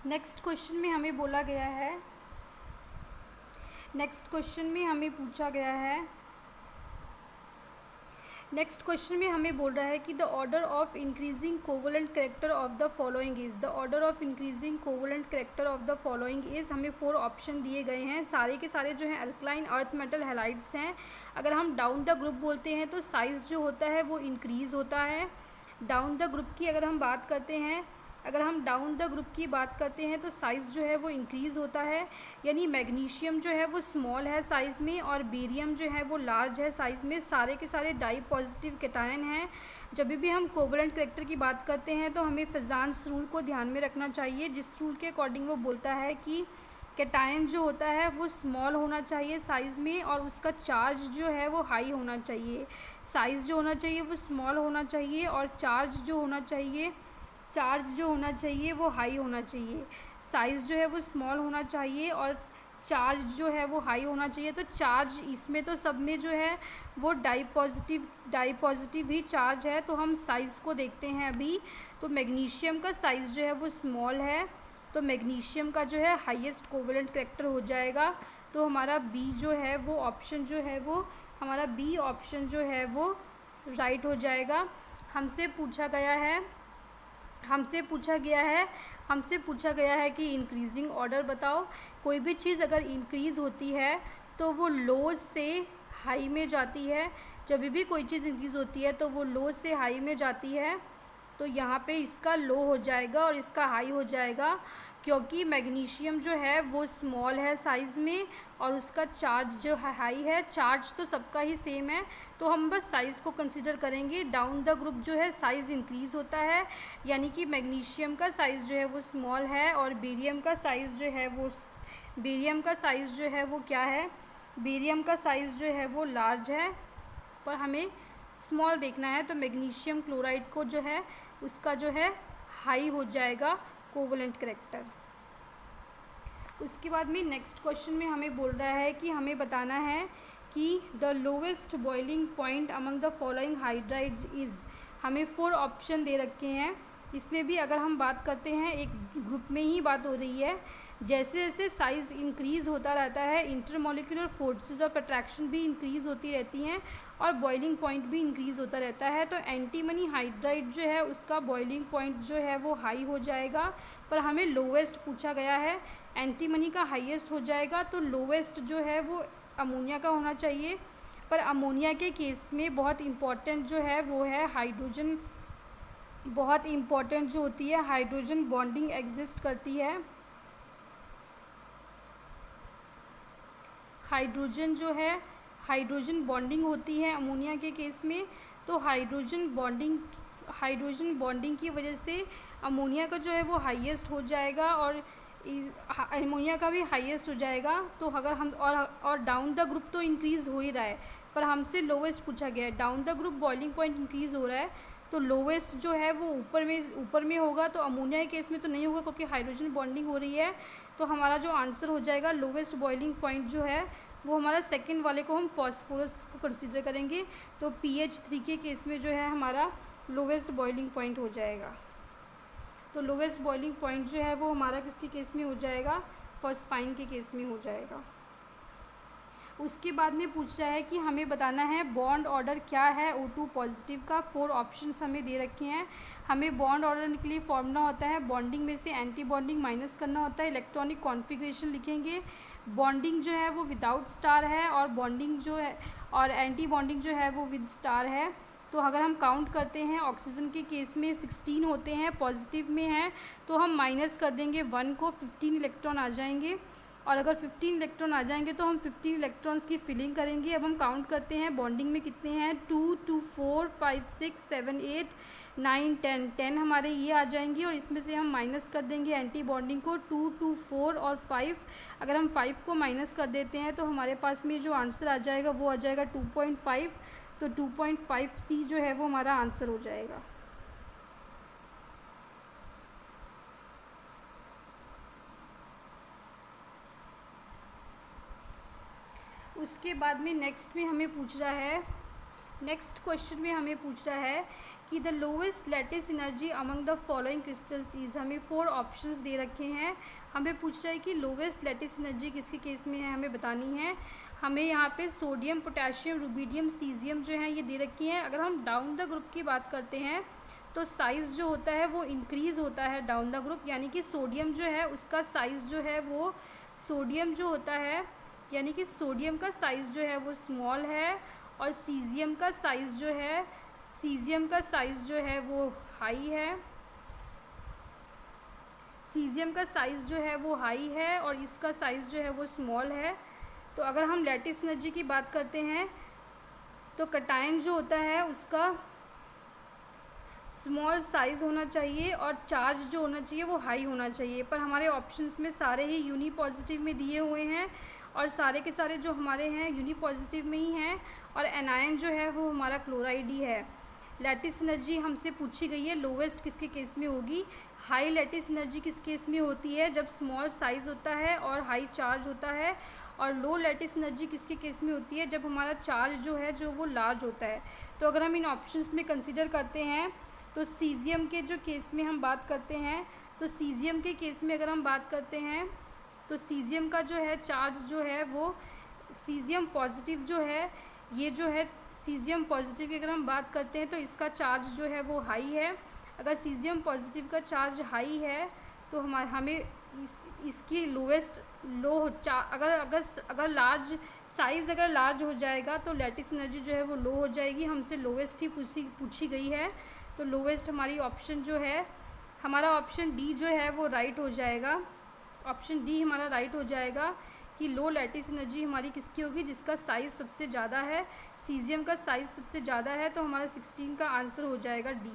Next question में हमें बोला गया है, नेक्स्ट क्वेश्चन में हमें पूछा गया है, नेक्स्ट क्वेश्चन में हमें बोल रहा है कि the order of increasing covalent character of the following is, the order of increasing covalent character of the following is, हमें 4 ऑप्शन दिए गए हैं, सारे के सारे जो हैं अल्कलाइन अर्थ मेटल हैलाइड्स हैं। अगर हम डाउन द ग्रुप बोलते हैं तो साइज़ जो होता है वो इंक्रीज़ होता है। डाउन द ग्रुप की अगर हम बात करते हैं, अगर हम डाउन द ग्रुप की बात करते हैं तो साइज़ जो है वो इंक्रीज़ होता है, यानी मैग्नीशियम जो है वो स्मॉल है साइज़ में और बेरियम जो है वो लार्ज है साइज़ में। सारे के सारे डाई पॉजिटिव कैटायन हैं। जब भी हम कोवलेंट करेक्टर की बात करते हैं तो हमें फिजान्स रूल को ध्यान में रखना चाहिए, जिस रूल के अकॉर्डिंग वो बोलता है कि कैटायन जो होता है वो स्मॉल होना चाहिए साइज़ में और उसका चार्ज जो है वो हाई होना चाहिए। साइज़ जो होना चाहिए वो स्मॉल होना चाहिए और चार्ज जो होना चाहिए वो हाई होना चाहिए। साइज़ जो है वो स्मॉल होना चाहिए और चार्ज जो है वो हाई होना चाहिए। तो चार्ज इसमें तो सब में जो है वो डाई पॉजिटिव ही चार्ज है। तो हम साइज़ को देखते हैं अभी। तो मैग्नीशियम का साइज़ जो है वो स्मॉल है, तो मैग्नीशियम का जो है हाईएस्ट कोवलेंट करेक्टर हो जाएगा। तो हमारा बी जो है वो ऑप्शन जो है वो, हमारा बी ऑप्शन जो है वो राइट हो जाएगा। हमसे पूछा गया है कि इंक्रीजिंग ऑर्डर बताओ। कोई भी चीज़ अगर इंक्रीज़ होती है तो वो लो से हाई में जाती है। जब भी कोई चीज़ इंक्रीज़ होती है तो वो लो से हाई में जाती है। तो यहाँ पे इसका लो हो जाएगा और इसका हाई हो जाएगा, क्योंकि मैग्नीशियम जो है वो स्मॉल है साइज़ में और उसका चार्ज जो है हाई है। चार्ज तो सबका ही सेम है, तो हम बस साइज़ को कंसीडर करेंगे। डाउन द ग्रुप जो है साइज़ इंक्रीज़ होता है, यानी कि मैग्नीशियम का साइज़ जो है वो स्मॉल है और बेरियम का साइज़ जो है वो क्या है, बेरियम का साइज़ जो है वो लार्ज है, पर हमें स्मॉल देखना है। तो मैग्नीशियम क्लोराइड को जो है उसका जो है हाई हो जाएगा कोवलेंट करेक्टर। उसके बाद में नेक्स्ट क्वेश्चन में हमें बोल रहा है कि हमें बताना है कि the lowest boiling point among the following hydride is. हमें 4 ऑप्शन दे रखे हैं। इसमें भी अगर हम बात करते हैं, एक ग्रुप में ही बात हो रही है। जैसे जैसे साइज़ इंक्रीज़ होता रहता है, इंटरमोलिकुलर फोर्सेस ऑफ अट्रैक्शन भी इंक्रीज़ होती रहती हैं और बॉइलिंग पॉइंट भी इंक्रीज़ होता रहता है। तो एंटीमनी हाइड्राइड जो है उसका बॉइलिंग पॉइंट जो है वो हाई हो जाएगा, पर हमें लोवेस्ट पूछा गया है। एंटीमनी का हाईएस्ट हो जाएगा, तो लोवेस्ट जो है वो अमोनिया का होना चाहिए। पर अमोनिया के केस में बहुत इम्पॉर्टेंट जो है वो है हाइड्रोजन, बहुत इम्पॉर्टेंट जो होती है हाइड्रोजन बॉन्डिंग एग्जिस्ट करती है। हाइड्रोजन जो है, हाइड्रोजन बॉन्डिंग होती है अमोनिया के केस में। तो हाइड्रोजन बॉन्डिंग की वजह से अमोनिया का जो है वो हाईएस्ट हो जाएगा और अमोनिया का भी हाईएस्ट हो जाएगा। तो अगर हम और डाउन द ग्रुप तो इंक्रीज़ हो ही रहा है, पर हमसे लोवेस्ट पूछा गया है। Down the group boiling point increase हो रहा है, तो लोवेस्ट जो है वो ऊपर में होगा। तो अमोनिया के केस में तो नहीं होगा क्योंकि हाइड्रोजन बॉन्डिंग हो रही है। तो हमारा जो आंसर हो जाएगा लोवेस्ट बॉइलिंग पॉइंट जो है वो हमारा सेकंड वाले को हम फॉस्फोरस को कंसीडर करेंगे। तो pH3 के केस में जो है हमारा लोवेस्ट बॉइलिंग पॉइंट हो जाएगा। तो लोवेस्ट बॉइलिंग पॉइंट जो है वो हमारा किसके केस में हो जाएगा, फॉस्फाइन के केस में हो जाएगा। उसके बाद में पूछ रहा है कि हमें बताना है बॉन्ड ऑर्डर क्या है O2 पॉजिटिव का। 4 ऑप्शंस हमें दे रखे हैं। हमें बॉन्ड ऑर्डर के लिए फॉर्मूला होता है, बॉन्डिंग में से एंटी बॉन्डिंग माइनस करना होता है, इलेक्ट्रॉनिक कॉन्फ़िगरेशन लिखेंगे। बॉन्डिंग जो है वो विदाउट स्टार है और बॉन्डिंग जो है और एंटी बॉन्डिंग जो है वो विद स्टार है। तो अगर हम काउंट करते हैं ऑक्सीजन के केस में 16 होते हैं, पॉजिटिव में हैं, तो हम माइनस कर देंगे 1 को, 15 इलेक्ट्रॉन आ जाएंगे। और अगर 15 इलेक्ट्रॉन आ जाएंगे तो हम 15 इलेक्ट्रॉन्स की फिलिंग करेंगे। अब हम काउंट करते हैं बॉन्डिंग में कितने हैं, 2, 2, 4, 5, 6, 7, 8, 9, 10 हमारे ये आ जाएंगे और इसमें से हम माइनस कर देंगे एंटी बॉन्डिंग को, 2, 2, 4 और 5। अगर हम 5 को माइनस कर देते हैं तो हमारे पास में जो आंसर आ जाएगा वो आ जाएगा 2.5। तो 2.5C जो है वो हमारा आंसर हो जाएगा। उसके बाद में नेक्स्ट में हमें पूछ रहा है, नेक्स्ट क्वेश्चन में हमें पूछ रहा है कि the lowest lattice energy among the following crystals is, हमें 4 ऑप्शंस दे रखे हैं। हमें पूछ रहा है कि लोवेस्ट लैटिस एनर्जी किसके केस में है, हमें बतानी है। हमें यहाँ पे सोडियम, पोटेशियम, रुबिडियम, सीजियम जो है ये दे रखी हैं। अगर हम डाउन द ग्रुप की बात करते हैं तो साइज़ जो होता है वो इंक्रीज़ होता है डाउन द ग्रुप, यानी कि सोडियम जो है उसका साइज़ जो है वो, सोडियम जो होता है यानी कि सोडियम का साइज़ जो है वो स्मॉल है, और सीजियम का साइज़ जो है, सीजियम का साइज़ जो है वो हाई है, सीजियम का साइज़ जो है वो हाई है और इसका साइज़ जो है वो स्मॉल है। तो अगर हम लैटिस एनर्जी की बात करते हैं तो कटायन जो होता है उसका स्मॉल साइज़ होना चाहिए और चार्ज जो होना चाहिए वो हाई होना चाहिए। पर हमारे ऑप्शंस में सारे ही यूनी पॉजिटिव में दिए हुए हैं और सारे के सारे जो हमारे हैं यूनी पॉजिटिव में ही हैं, और एनायन जो है वो हमारा क्लोराइड ही है। लैटिस एनर्जी हमसे पूछी गई है लोवेस्ट किसके केस में होगी। हाई लैटिस एनर्जी किस केस में होती है, जब स्मॉल साइज़ होता है और हाई चार्ज होता है। और लो लैटिस एनर्जी किसके केस में होती है, जब हमारा चार्ज जो है जो वो लार्ज होता है। तो अगर हम इन ऑप्शंस में कंसिडर करते हैं तो सीजियम के जो केस में हम बात करते हैं, तो सीजियम के केस में अगर हम बात करते हैं तो सीजियम का जो है चार्ज जो है वो, सीजियम पॉजिटिव जो है, ये जो है सीजियम पॉजिटिव की अगर हम बात करते हैं तो इसका चार्ज जो है वो हाई है। अगर सीजियम पॉजिटिव का चार्ज हाई है तो हमें इसकी लोवेस्ट अगर लार्ज साइज़ अगर लार्ज हो जाएगा तो लैटिस एनर्जी जो है वो लो हो जाएगी। हमसे लोवेस्ट ही पूछी गई है, तो लोवेस्ट हमारी ऑप्शन जो है, हमारा ऑप्शन डी जो है वो राइट हो जाएगा। ऑप्शन डी हमारा राइट हो जाएगा कि लो लैटिस एनर्जी हमारी किसकी होगी, जिसका साइज़ सबसे ज़्यादा है, सीजियम का साइज़ सबसे ज़्यादा है। तो हमारा 16 का आंसर हो जाएगा डी।